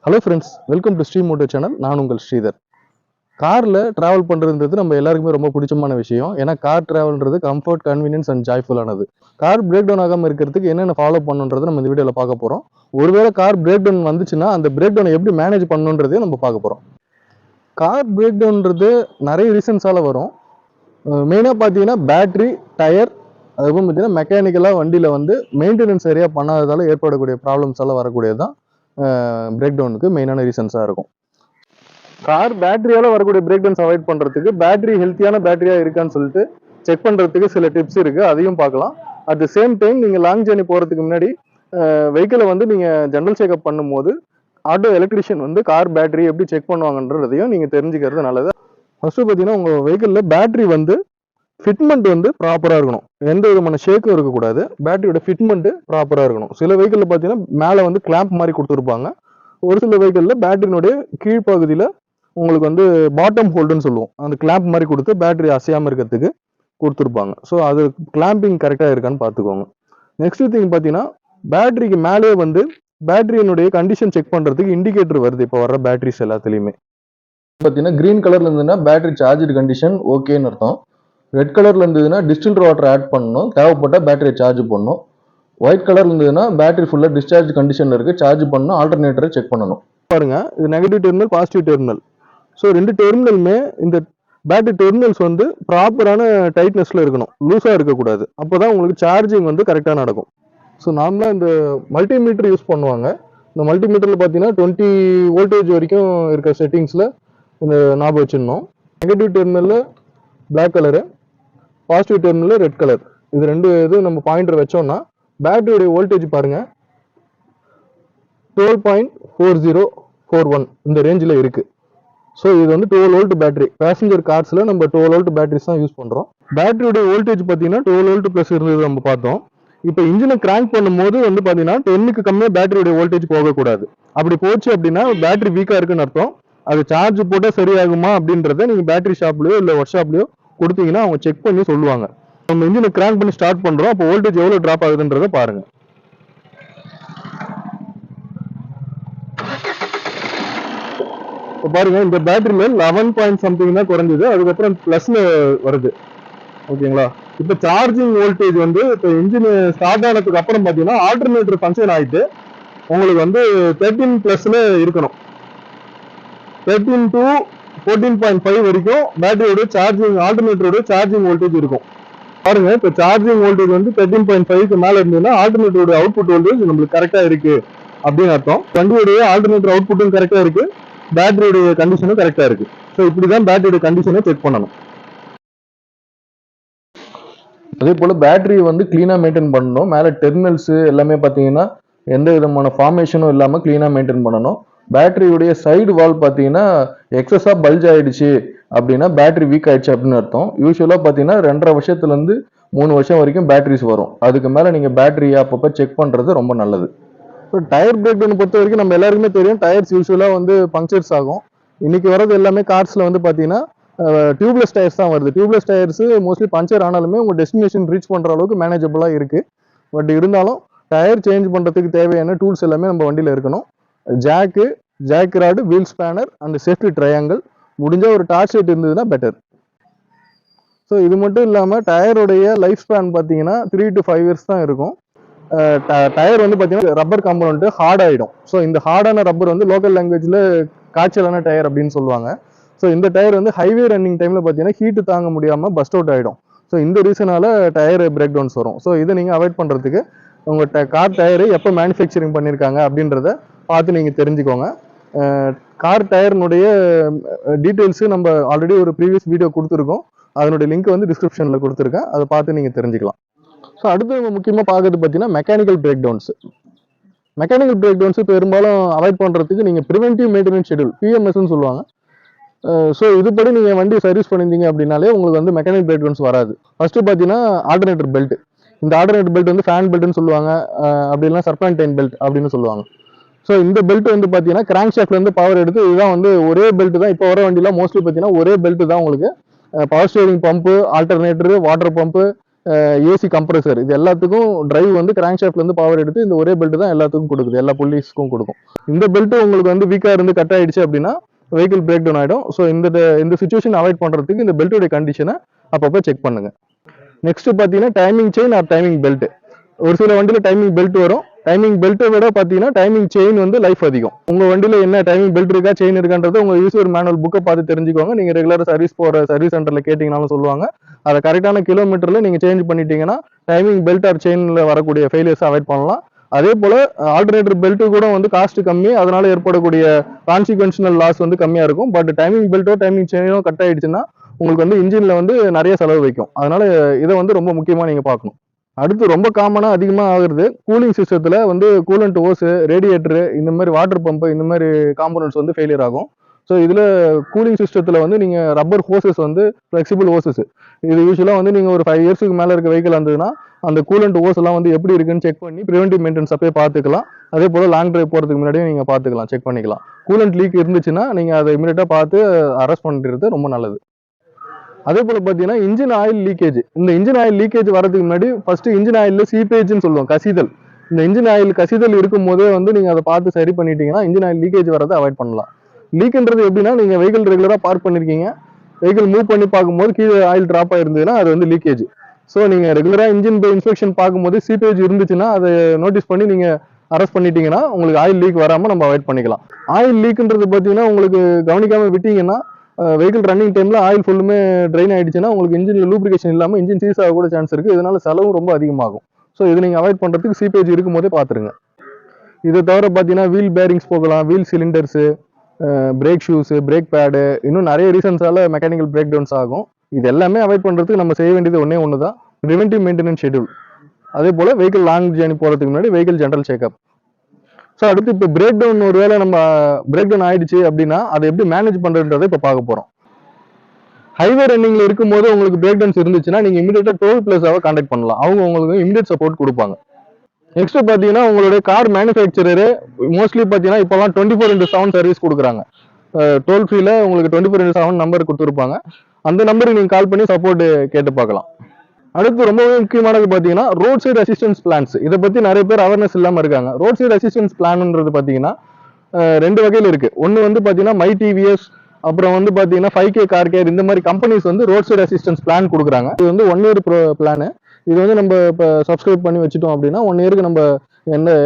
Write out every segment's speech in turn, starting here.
Hello friends, welcome to Sri moto channel. நான் உங்கள் ஸ்ரீதர். காரில் ட்ராவல் பண்ணுறதுன்றது நம்ம எல்லாருக்குமே ரொம்ப பிடிச்சமான விஷயம். ஏன்னா கார் ட்ராவல்ன்றது கம்ஃபர்ட், கன்வீனியன்ஸ் அண்ட் ஜாய்ஃபுல்லானது. கார் பிரேக் டவுன் ஆகாமல் இருக்கிறதுக்கு என்னென்ன ஃபாலோ பண்ணுன்றது நம்ம இந்த வீடியோவில் பார்க்க போகிறோம். ஒருவேளை கார் பிரேக் டவுன் வந்துச்சுன்னா அந்த பிரேக் டவுனை எப்படி மேனேஜ் பண்ணணுன்றதையும் நம்ம பார்க்க போகிறோம். கார் பிரேக் டவுன்ன்றது நிறைய ரீசன்ஸால் வரும். மெயினாக பார்த்தீங்கன்னா பேட்ரி, டயர், அதுக்கப்புறம் பார்த்தீங்கன்னா மெக்கானிக்கலாக வண்டியில் வந்து மெயின்டெனன்ஸ் சரியாக பண்ணாததால் ஏற்படக்கூடிய ப்ராப்ளம்ஸ் எல்லாம் வரக்கூடியது தான் பிரேக் டவுனுக்கு மெயினான ரீசன்ஸாக இருக்கும். கார் பேட்டரியால் வரக்கூடிய பிரேக் டவுன்ஸ் அவாய்ட் பண்ணுறதுக்கு பேட்டரி ஹெல்த்தியான பேட்டரியாக இருக்கான்னு சொல்லிட்டு செக் பண்ணுறதுக்கு சில டிப்ஸ் இருக்குது, அதையும் பார்க்கலாம். அட் த சேம் டைம் நீங்கள் லாங் ஜேர்னி போகிறதுக்கு முன்னாடி வெஹிக்கிளை வந்து நீங்கள் ஜென்ரல் செக்அப் பண்ணும்போது ஆட்டோ எலக்ட்ரிஷியன் வந்து கார் பேட்டரி எப்படி செக் பண்ணுவாங்கன்றதையும் நீங்கள் தெரிஞ்சுக்கிறது நல்லது. ஃபர்ஸ்ட்டு பார்த்தீங்கன்னா உங்கள் வெஹிக்கிளில் பேட்டரி வந்து ஃபிட்மெண்ட் வந்து ப்ராப்பராக இருக்கணும். எந்த விதமான ஷேக்கும் இருக்கக்கூடாது. பேட்டரியோட ஃபிட்மெண்ட்டு ப்ராப்பராக இருக்கணும். சில வெஹிக்கிளில் பார்த்தீங்கன்னா மேலே வந்து கிளாம்ப் மாதிரி கொடுத்துருப்பாங்க. ஒரு சில வெஹிக்கிளில் பேட்டரியினுடைய கீழ்ப்பகுதியில் உங்களுக்கு வந்து பாட்டம் ஹோல்டுன்னு சொல்லுவோம், அந்த கிளாம்ப் மாதிரி கொடுத்து பேட்டரி அசையாமல் இருக்கிறதுக்கு கொடுத்துருப்பாங்க. ஸோ அது கிளாம்பிங் கரெக்டாக இருக்கான்னு பார்த்துக்கோங்க. நெக்ஸ்ட் திங் பார்த்தீங்கன்னா பேட்டரிக்கு மேலே வந்து பேட்டரியினுடைய கண்டிஷன் செக் பண்ணுறதுக்கு இண்டிகேட்டர் வருது. இப்போ வர்ற பேட்டரிஸ் எல்லாத்துலேயுமே பார்த்தீங்கன்னா க்ரீன் கலரில் இருந்ததுன்னா பேட்டரி சார்ஜ் கண்டிஷன் ஓகேன்னு அர்த்தம். ரெட் கலரில் இருந்ததுன்னா டிஸ்டில்ட் வாட்டர் ஆட் பண்ணணும், தேவைப்பட்டால் பேட்டரியை சார்ஜ் பண்ணணும். ஒயிட் கலரில் இருந்ததுன்னா பேட்டரி ஃபுல்லாக டிஸ்சார்ஜ் கண்டிஷனில் இருக்குது, சார்ஜ் பண்ணணும், ஆல்டர்னேட்டரை செக் பண்ணணும். பாருங்க, இது negative terminal, positive terminal. So ரெண்டு டெர்மினலுமே இந்த பேட்டரி டெர்மினல்ஸ் வந்து ப்ராப்பரான டைட்னஸில் இருக்கணும், லூஸாக இருக்கக்கூடாது. அப்போ தான் உங்களுக்கு சார்ஜிங் வந்து கரெக்டாக நடக்கும். ஸோ நார்மலாக இந்த மல்டிமீட்டர் யூஸ் பண்ணுவாங்க. இந்த மல்டிமீட்டரில் பார்த்தீங்கன்னா 20 வோல்டேஜ் வரைக்கும் இருக்க செட்டிங்ஸில் இந்த ஞாபகம் வச்சிடணும். நெகட்டிவ் டெர்மினலில் black colour, positive terminal red colour. இது ரெண்டு இது நம்ம பாயிண்டர் வச்சோம்னா பேட்டரியோடைய வோல்டேஜ் பாருங்க 12.4041 இந்த ரேஞ்சில் இருக்கு. ஸோ இது வந்து 12 வோல்ட் பேட்டரி. பேசஞ்சர் கார்ஸில் நம்ம 12 வோல்ட் பேட்டரிஸ் தான் யூஸ் பண்ணுறோம். பேட்டரியோட வோல்டேஜ் பார்த்தீங்கன்னா 12 வோல்ட் ப்ளஸ் இருந்தது நம்ம பார்த்தோம். இப்போ இன்ஜினை கிராங்க் பண்ணும்போது வந்து பார்த்தீங்கன்னா 10க்கு கம்மியாக பேட்டரியோட வோல்டேஜ் போகக்கூடாது. அப்படி போச்சு அப்படின்னா பேட்டரி வீக்காக இருக்குன்னு அர்த்தம். அது சார்ஜ் போட்டால் சரியாகுமா அப்படின்றத நீங்கள் பேட்டரி ஷாப்லையோ இல்லை ஒர்க் ஷாப்லையோ கொடுத்தீங்கன்னா அவங்க செக் பண்ணி சொல்லுவாங்க. நம்ம இன்ஜினை கிராங்க் பண்ணி ஸ்டார்ட் பண்றோம், அப்போ வோல்டேஜ் எவ்வளவு டிராப் ஆகுதுன்றத பாருங்க. இப்போ பாருங்க, இந்த பேட்டரியில 11 பாயிண்ட் சம்திங் தான் குறைஞ்சது, அதுக்கப்புறம் பிளஸ்ல வருது. ஓகேங்களா? இப்போ சார்ஜிங் வோல்டேஜ் வந்து இப்போ இன்ஜின் ஸ்டார்ட் ஆனதுக்கு அப்புறம் பார்த்தீங்கன்னா ஆல்டர்னேட்டர் ஃபங்க்ஷன் ஆயிட்டு உங்களுக்கு வந்து 13 பிளஸ்ல இருக்கணும். 13 to 14.5 வரைக்கும் பேட்டரியோட சார்ஜிங், ஆல்டர்னேட்டரோட சார்ஜிங் வோல்டேஜ் இருக்கும். பாருங்க, இப்போ சார்ஜிங் வோல்டேஜ் வந்து 13.5க்கு மேல இருந்ததுன்னா ஆல்டர்னேட்டரோட அவுட்புட் வோல்டேஜ் நம்மளுக்கு கரெக்டா இருக்கு அப்படின்னு அர்த்தம். வண்டியோடைய ஆல்டர்னேட்டர் அவுட்புட்டும் கரெக்டா இருக்கு, பேட்டரியோட கண்டிஷனும் கரெக்டா இருக்கு. ஸோ இப்படிதான் பேட்டரியோட கண்டிஷனை செக் பண்ணணும். அதே போல பேட்டரியை வந்து கிளீனா மெயின்டைன் பண்ணணும். மேல டெர்மினல்ஸ் எல்லாமே பார்த்தீங்கன்னா எந்த விதமான ஃபார்மேஷனும் இல்லாமல் கிளீனா மெயின்டைன் பண்ணணும். பேட்டரியுடைய சைடு வால் பார்த்தீங்கன்னா எக்ஸஸா பல்ஜ் ஆயிடுச்சு அப்படின்னா பேட்டரி வீக் ஆயிடுச்சு அப்படின்னு அர்த்தம். யூஸ்வலாக பார்த்தீங்கன்னா 2.5 வருஷத்துலேருந்து 3 வருஷம் வரைக்கும் பேட்டரிஸ் வரும். அதுக்கு மேலே நீங்கள் பேட்டரி அப்பப்போ செக் பண்ணுறது ரொம்ப நல்லது. இப்போ டயர் பிரேக் டவுன் பொறுத்த வரைக்கும் நம்ம எல்லாருக்குமே தெரியும், டயர்ஸ் யூஸ்வலாக வந்து பங்க்சர்ஸ் ஆகும். இன்னைக்கு வரது எல்லாமே கார்ஸில் வந்து பார்த்தீங்கன்னா டியூப்லெஸ் டயர்ஸ் தான் வருது. டியூப்லெஸ் டயர்ஸ் மோஸ்ட்லி பஞ்சர் ஆனாலுமே உங்கள் டெஸ்டினேஷன் ரீச் பண்ணுற அளவுக்கு மேனேஜபிளாக இருக்குது. பட் இருந்தாலும் டயர் சேஞ்ச் பண்ணுறதுக்கு தேவையான டூல்ஸ் எல்லாமே நம்ம வண்டியில் இருக்கணும். Jack rod, wheel spanner and safety triangle, முடிஞ்ச ஒரு டார்ச் லைட் இருந்ததுன்னா பெட்டர். ஸோ இது மட்டும் இல்லாமல் டயருடைய லைஃப் ஸ்பேன் பார்த்தீங்கன்னா 3 to 5 years தான் இருக்கும். டயர் வந்து பார்த்தீங்கன்னா ரப்பர் காம்பனண்ட் ஹார்ட் ஆகிடும். ஸோ இந்த ஹார்டான ரப்பர் வந்து லோக்கல் லாங்குவேஜில் காய்ச்சலான டயர் அப்படின்னு சொல்லுவாங்க. ஸோ இந்த டயர் வந்து ஹைவே ரன்னிங் டைமில் பார்த்தீங்கன்னா ஹீட்டு தாங்க முடியாமல் பஸ்ட் அவுட் ஆகிடும். ஸோ இந்த ரீசனால டயர் பிரேக் டவுன்ஸ் வரும். ஸோ இதை நீங்கள் அவாய்ட் பண்ணுறதுக்கு உங்கள் கார் டயரு எப்போ மேனுஃபேக்சரிங் பண்ணியிருக்காங்க அப்படின்றத பார்த்து நீங்கள் தெரிஞ்சுக்கோங்க. கார் டயர்னுடைய டீட்டெயில்ஸு நம்ம ஆல்ரெடி ஒரு ப்ரீவியஸ் வீடியோ கொடுத்துருக்கோம், அதனுடைய லிங்க் வந்து டிஸ்கிரிப்ஷனில் கொடுத்துருக்கேன், அதை பார்த்து நீங்கள் தெரிஞ்சுக்கலாம். ஸோ அடுத்து நம்ம முக்கியமாக பார்க்கறது பார்த்தீங்கன்னா mechanical breakdowns. Mechanical breakdowns பெரும்பாலும் அவாய்ட் பண்ணுறதுக்கு நீங்கள் ப்ரிவென்டிவ் மெயின்டெனன்ஸ் ஷெடியூல், பிஎம்எஸ்ன்னு சொல்லுவாங்க. ஸோ இதுபடி நீங்கள் வண்டி சர்வீஸ் பண்ணியிருந்தீங்க அப்படின்னாலே உங்களுக்கு வந்து மெக்கானிக்கல் பிரேக் டவுன்ஸ் வராது. ஃபர்ஸ்ட்டு பார்த்தீங்கன்னா ஆல்டர்னேட்டர் பெல்ட். இந்த ஆல்டர்னேட்டர் பெல்ட் வந்து ஃபேன் பெல்ட்னு சொல்லுவாங்க, அப்படி இல்லைனா சர்பன்டைன் பெல்ட் அப்படின்னு சொல்லுவாங்க. ஸோ இந்த பெல்ட் வந்து பார்த்தீங்கன்னா கிராங்க் ஷாஃப்ட்லேருந்து பவர் எடுத்து இதுதான் வந்து ஒரே பெல்ட் தான். இப்போ வர வண்டிலாம் மோஸ்ட்லி பார்த்தீங்கன்னா ஒரே பெல்ட் தான் உங்களுக்கு. Power steering pump, alternator, water pump, AC compressor, இது எல்லாத்துக்கும் டிரைவ் வந்து கிராங்க் ஷாஃப்ட்ல இருந்து பவர் எடுத்து இந்த ஒரே பெல்ட் தான் எல்லாத்துக்கும் கொடுக்குது, எல்லா புள்ளிஸ்க்கும் கொடுக்கும். இந்த பெல்ட் உங்களுக்கு வந்து வீக்கா இருந்து கட் ஆயிடுச்சு அப்படின்னா வெஹிக்கிள் பிரேக் டவுன் ஆயிடும். ஸோ இந்த சுச்சுவேஷன் அவாய்ட் பண்றதுக்கு இந்த பெல்ட்டோட கண்டிஷனை அப்பப்போ செக் பண்ணுங்க. நெக்ஸ்ட் பாத்தீங்கன்னா timing chain R timing belt. ஒரு சில வண்டியில டைமிங் பெல்ட் வரும். டைமிங் பெல்ட்டை விட பாத்தீங்கன்னா டைமிங் செயின் வந்து லைஃப் அதிகம். உங்க வண்டியில என்ன டைமிங் பெல்ட் இருக்கா செயின் இருக்கான்றது உங்க யூசர் மேனுவல் புக்கை பார்த்து தெரிஞ்சுக்கோங்க. நீங்க ரெகுலரா சர்வீஸ் போற சர்வீஸ் சென்டர்ல கேட்டீங்கன்னாலும் சொல்லுவாங்க. அதை கரெக்டான கிலோமீட்டர்ல நீங்க சேஞ்ச் பண்ணிட்டீங்கன்னா டைமிங் பெல்ட் ஆர் செயின்ல வரக்கூடிய ஃபெயிலியர்ஸ் அவாய்ட் பண்ணலாம். அதே போல ஆல்டர்னேட்டர் பெல்ட் கூட வந்து காஸ்ட் கம்மி, அதனால ஏற்படக்கூடிய கான்சிக்வென்ஷனல் லாஸ் வந்து கம்மியா இருக்கும். பட் டைமிங் பெல்ட்டோ டைமிங் செயினோ கட் ஆயிடுச்சுன்னா உங்களுக்கு வந்து இன்ஜின்ல வந்து நிறைய செலவு வைக்கும். அதனால இதை வந்து ரொம்ப முக்கியமா நீங்க பார்க்கணும். அடுத்து ரொம்ப காமனா அதிகமா ஆகுறது கூலிங் சிஸ்டத்துல வந்து கூலண்ட் ஓஸ், ரேடியேட்டர், இந்த மாதிரி வாட்டர் பம்ப், இந்த மாதிரி காம்போனன்ட்ஸ் வந்து ஃபெயிலியர் ஆகும். ஸோ இதுல கூலிங் சிஸ்டத்துல வந்து நீங்க ரப்பர் ஹோசஸ் வந்து ஃபிளெக்சிபிள் ஹோசஸ், இது யூஸ்வலா வந்து நீங்க ஒரு 5 இயர்ஸ்க்கு மேல இருக்க வெஹிக்கிள் இருந்ததுன்னா அந்த கூலண்ட் ஓஸ் எல்லாம் வந்து எப்படி இருக்குன்னு செக் பண்ணி ப்ரிவென்டிவ் மெயின்டெனன்ஸ் அப்பயே பார்த்துக்கலாம். அதே போல லாங் டிரைவ் போறதுக்கு முன்னாடியே நீங்க பார்த்துக்கலாம், செக் பண்ணிக்கலாம். கூலண்ட் லீக் இருந்துச்சுன்னா நீங்க அதை இமீடியட்டா பார்த்து அரெஸ்ட் பண்ணிடுறது ரொம்ப நல்லது. அதே போல பாத்தீங்கன்னா இன்ஜின் ஆயில் லீக்கேஜ். இந்த இன்ஜின் ஆயில் லீக்கேஜ் வரதுக்கு முன்னாடி ஃபர்ஸ்ட் இன்ஜின் ஆயில்ல சீப்பேஜ்னு சொல்லுவோம், கசிதல். இந்த இன்ஜின் ஆயில் கசிதல் இருக்கும் போதே வந்து நீங்க அதை பார்த்து சரி பண்ணிட்டீங்கன்னா இன்ஜின் ஆயில் லீக்கேஜ் வரதை அவாய்ட் பண்ணலாம். லீக்ன்றது எப்படின்னா நீங்க வெஹிக்கிள் ரெகுலரா பார்க் பண்ணிருக்கீங்க, வெஹிக்கிள் மூவ் பண்ணி பார்க்கும்போது கீழே ஆயில் டிராப் ஆயிருந்ததுன்னா அது வந்து லீக்கேஜ். ஸோ நீங்க ரெகுலரா இன்ஜின் இன்ஸ்பெக்ஷன் பார்க்கும்போது சீப்பேஜ் இருந்துச்சுன்னா அதை நோட்டீஸ் பண்ணி நீங்க அரெஸ்ட் பண்ணிட்டீங்கன்னா உங்களுக்கு ஆயில் லீக் வராம நம்ம அவாய்ட் பண்ணிக்கலாம். ஆயில் லீக்ன்றது பாத்தீங்கன்னா உங்களுக்கு கவனிக்காம விட்டீங்கன்னா வெஹிக்கிள் ரன்னிங் டைம்ல ஆயில் ஃபுல்லுமே ட்ரைன் ஆயிடுச்சுன்னா உங்களுக்கு இன்ஜின்ல லூப்ரிகேஷன் இல்லாம இன்ஜின் சீஸ் ஆக கூட சான்ஸ் இருக்கு. இதனால செலவும் ரொம்ப அதிகமாகும். ஸோ இதை நீங்க அவாய்ட் பண்றதுக்கு சீப்பேஜ் இருக்கும் போதே பாத்துருங்க. இதை தவிர பாத்தீங்கன்னா வீல் பேரிங்ஸ் போகலாம், wheel cylinders, brake shoes, brake pad, இன்னும் நிறைய ரீசன்ஸால மெக்கானிக்கல் பிரேக் டவுன்ஸ் ஆகும். இது எல்லாமே அவாய்ட் பண்றதுக்கு நம்ம செய்ய வேண்டியது ஒண்ணு தான், ப்ரிவென்டிவ் மெயின்டெனன்ஸ் ஷெட்யூல். அதே போல வெஹிக்கிள் லாங் ஜேர்னி போறதுக்கு முன்னாடி வெஹிக்கிள் ஜெனரல் செக்அப். ஸோ அடுத்து இப்போ பிரேக் டவுன் ஒருவேளை நம்ம பிரேக் டவுன் ஆயிடுச்சு அப்படின்னா அதை எப்படி மேனேஜ் பண்றதுன்றதை இப்போ பார்க்க போறோம். ஹைவே ரன்னிங்ல இருக்கும்போது உங்களுக்கு பிரேக் டவுன்ஸ் இருந்துச்சுன்னா நீங்க இமீடியட்டா டோல் பிளேஸாவை கான்டாக்ட் பண்ணலாம். அவங்க உங்களுக்கு இமீடியட் சப்போர்ட் கொடுப்பாங்க. நெக்ஸ்ட் பாத்தீங்கன்னா உங்களுடைய கார் மேனுஃபேக்சரர் மோஸ்ட்லி பாத்தீங்கன்னா இப்பெல்லாம் 24/7 சர்வீஸ் கொடுக்குறாங்க. டோல் ஃப்ரீல உங்களுக்கு 24/7 நம்பர் கொடுத்துருப்பாங்க. அந்த நம்பருக்கு நீங்க கால் பண்ணி சப்போர்ட் கேட்டு பார்க்கலாம். அடுத்து ரொம்பவே முக்கியமானது பாத்தீங்கன்னா ரோட் சைடு அசிஸ்டன்ஸ் பிளான்ஸ். இதை பத்தி நிறைய பேர் அவேர்னஸ் இல்லாம இருக்காங்க. ரோட் சைடு அசிஸ்டன்ஸ் பிளான்ன்றது பாத்தீங்கன்னா 2 வகையில இருக்கு. ஒன்னு வந்து பாத்தீங்கன்னா மை டிவிஎஸ், அப்புறம் வந்து பாத்தீங்கன்னா 5K கார் கேர், இந்த மாதிரி கம்பெனிஸ் வந்து ரோட் சைடு அசிஸ்டன்ஸ் பிளான் கொடுக்குறாங்க. இது வந்து 1 இயர் பிளான். இது வந்து நம்ம இப்போ சப்ஸ்கிரைப் பண்ணி வச்சுட்டோம் அப்படின்னா 1 இயருக்கு நம்ம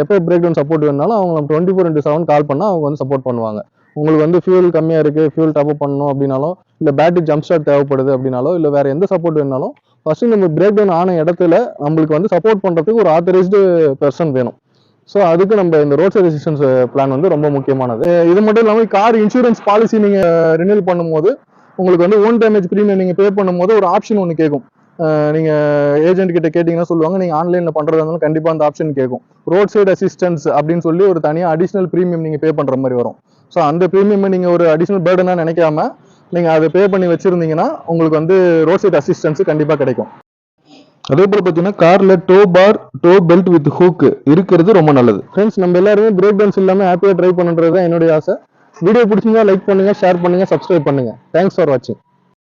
எப்போ பிரேக் டவுன் சப்போர்ட் வேணாலும் அவங்க நம்ம 24/7 கால் பண்ணால் அவங்க வந்து சப்போர்ட் பண்ணுவாங்க. உங்களுக்கு வந்து ஃபியூல் கம்மியாக இருக்குது, ஃபியூல் டாப் அப் பண்ணணும் அப்படின்னாலும், இல்லை பேட்டரி ஜம்ப் ஸ்டார்ட் தேவைப்படுது அப்படின்னாலோ, இல்லை வேற எந்த சப்போர்ட் வேணாலும் ஃபர்ஸ்ட் நம்ம பிரேக் டவுன் ஆன இடத்துல நம்மளுக்கு வந்து சப்போர்ட் பண்ணுறதுக்கு ஒரு ஆத்தரைஸ்டு பர்சன் வேணும். ஸோ அதுக்கு நம்ம இந்த ரோட் சைடு அசிஸ்டன்ஸ் பிளான் வந்து ரொம்ப முக்கியமானது. இது மட்டும் இல்லாமல் கார் இன்சூரன்ஸ் பாலிசி நீங்கள் ரினியூல் பண்ணும்போது உங்களுக்கு வந்து ஓன் டேமேஜ் ப்ரீமியம் நீங்கள் பே பண்ணும்போது ஒரு ஆப்ஷன் ஒன்று கேட்கும். நீங்க ஏஜென்ட் கிட்ட கேட்டீங்கன்னா சொல்லுவாங்க, நீங்க ஆன்லைன்ல பண்றதா இருந்தாலும் கண்டிப்பா அந்த ஆப்ஷன் கேட்கும். ரோட் சைடு அசிஸ்டன்ஸ் அப்படின்னு சொல்லி ஒரு தனியா அடிஷனல் பிரீமியம் நீங்க பே பண்ற மாதிரி வரும். ஸோ அந்த பிரீமியம் நீங்க ஒரு அடிஷனல் பேர்டனா நினைக்காம நீங்க அதை பே பண்ணி வச்சிருந்தீங்கன்னா உங்களுக்கு வந்து ரோட் சைடு அசிஸ்டன்ஸ் கண்டிப்பா கிடைக்கும். அதே போல பாத்தீங்கன்னா கார்ல tow bar, tow belt with hook இருக்கிறது ரொம்ப நல்லது. ஃப்ரெண்ட்ஸ், நம்ம எல்லாருமே பிரேக் டவுன்ஸ் இல்லாம ஹாப்பியா ட்ரை பண்ணுறது தான் என்னுடைய ஆசை. வீடியோ பிடிச்சிருந்தா லைக் பண்ணுங்க, ஷேர் பண்ணுங்க, சப்ஸ்கிரைப் பண்ணுங்க. தேங்க்ஸ் ஃபார் வாட்சிங்.